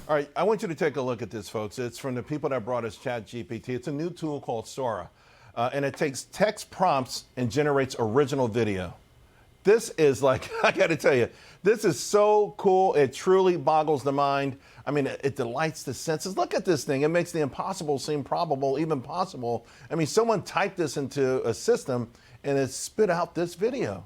All right, I want you to take a look at this, folks. It's from the people that brought us ChatGPT. It's a new tool called Sora, and it takes text prompts and generates original video. This is like, I got to tell you, this is so cool. It truly boggles the mind. I mean, it delights the senses. Look at this thing. It makes the impossible seem probable, even possible. I mean, someone typed this into a system, and it spit out this video.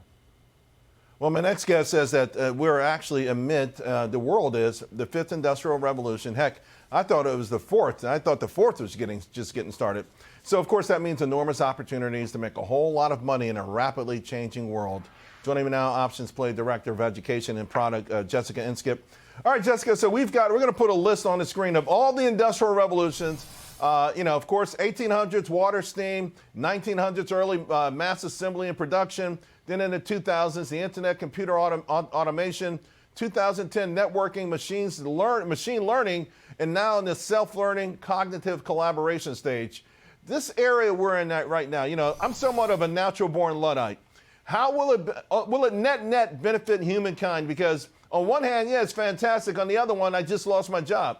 Well, my next guest says that we're actually amid, the world is, the fifth industrial revolution. Heck, I thought it was the fourth. I thought the fourth was just getting started. So, of course, that means enormous opportunities to make a whole lot of money in a rapidly changing world. Joining me now, OptionsPlay Director of Education and Product, Jessica Inskip. All right, Jessica, so we're going to put a list on the screen of all the industrial revolutions. Of course, 1800s, water, steam, 1900s, early mass assembly and production. Then in the 2000s, the internet, computer automation, 2010 networking, machine learning, and now in the self-learning cognitive collaboration stage. This area we're in right now, I'm somewhat of a natural-born Luddite. How will it net benefit humankind? Because on one hand, yeah, it's fantastic. On the other one, I just lost my job.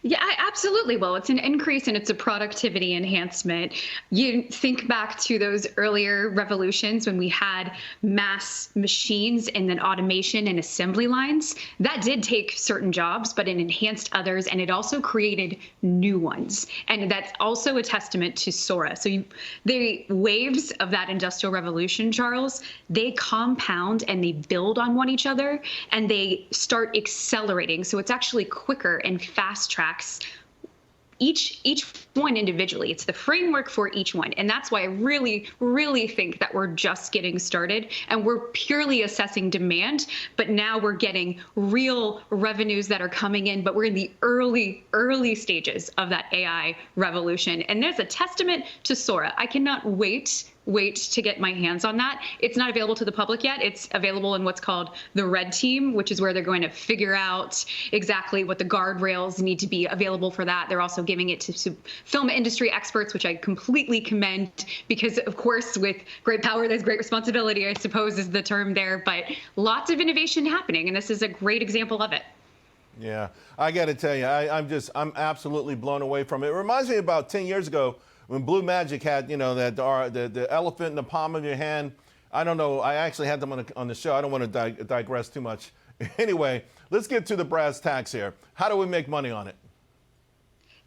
Yeah, absolutely. Well, it's an increase and it's a productivity enhancement. You think back to those earlier revolutions when we had mass machines and then automation and assembly lines. That did take certain jobs, but it enhanced others, and it also created new ones. And that's also a testament to Sora. So the waves of that industrial revolution, Charles, they compound and they build on one each other, and they start accelerating. So it's actually quicker and fast tracks each one individually. It's the framework for each one. And that's why I really, really think that we're just getting started and we're purely assessing demand, but now we're getting real revenues that are coming in, but we're in the early stages of that AI revolution. And there's a testament to Sora. I cannot wait to get my hands on that. It's not available to the public yet. It's available in what's called the red team, which is where they're going to figure out exactly what the guardrails need to be available for that. They're also giving it to film industry experts, which I completely commend, because of course with great power there's great responsibility, I suppose is the term there, but lots of innovation happening, and this is a great example of it. Yeah, I got to tell you, I'm absolutely blown away from it. It reminds me about 10 years ago when Blue Magic had, the elephant in the palm of your hand. I don't know. I actually had them on the show. I don't want to digress too much. Anyway, let's get to the brass tacks here. How do we make money on it?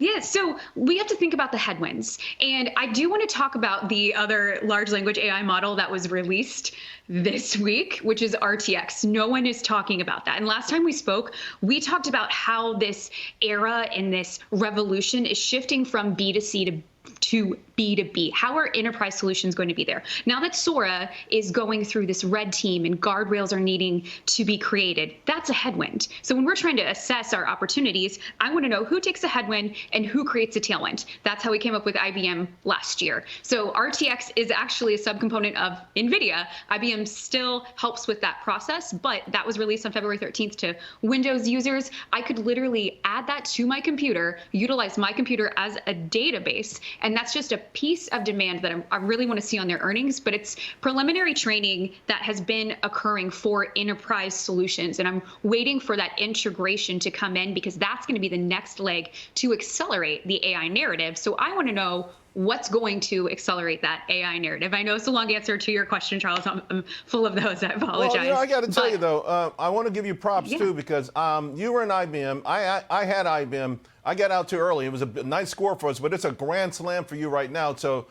Yeah, so we have to think about the headwinds. And I do want to talk about the other large language AI model that was released this week, which is RTX. No one is talking about that. And last time we spoke, we talked about how this era and this revolution is shifting from B2C to B2B. How are enterprise solutions going to be there? Now that Sora is going through this red team and guardrails are needing to be created, that's a headwind. So when we're trying to assess our opportunities, I want to know who takes a headwind and who creates a tailwind. That's how we came up with IBM last year. So RTX is actually a subcomponent of NVIDIA. IBM still helps with that process, but that was released on February 13th to Windows users. I could literally add that to my computer, utilize my computer as a database, and that's just a piece of demand that I really want to see on their earnings, but it's preliminary training that has been occurring for enterprise solutions. And I'm waiting for that integration to come in because that's going to be the next leg to accelerate the AI narrative. So I want to know what's going to accelerate that AI narrative. I know it's a long answer to your question, Charles. I'm full of those. I apologize. Well, I got to tell you, though, I want to give you props, too, because you were in IBM. I had IBM. I got out too early. It was a nice score for us, but it's a grand slam for you right now. So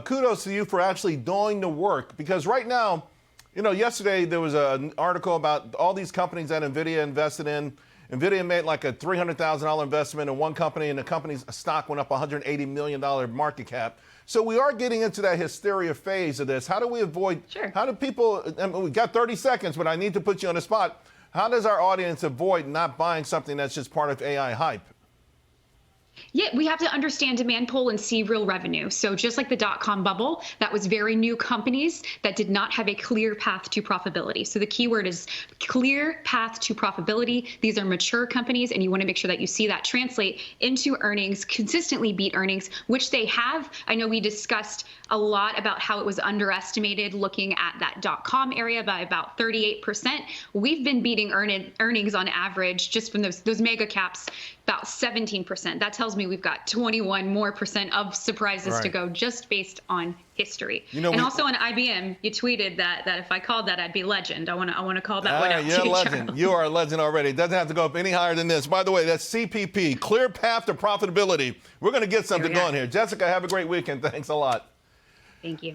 kudos to you for actually doing the work, because right now, yesterday there was an article about all these companies that NVIDIA invested in. NVIDIA made like a $300,000 investment in one company, and the company's stock went up $180 million market cap. So we are getting into that hysteria phase of this. How do we avoid, how do people, we got 30 seconds, but I need to put you on the spot. How does our audience avoid not buying something that's just part of AI hype? Yeah, we have to understand demand pull and see real revenue. So just like the dot-com bubble, that was very new companies that did not have a clear path to profitability. So the keyword is clear path to profitability. These are mature companies, and you want to make sure that you see that translate into earnings, consistently beat earnings, which they have. I know we discussed a lot about how it was underestimated looking at that dot-com area by about 38%. We've been beating earnings on average just from those mega caps about 17%. That tells me we've got 21% more of surprises to go just based on history. And also on IBM, you tweeted that if I called that, I'd be legend. I want to call that one out. You're a legend. Charles. You are a legend already. It doesn't have to go up any higher than this. By the way, that's CPP, clear path to profitability. We're going to get something going here. Jessica, have a great weekend. Thanks a lot. Thank you.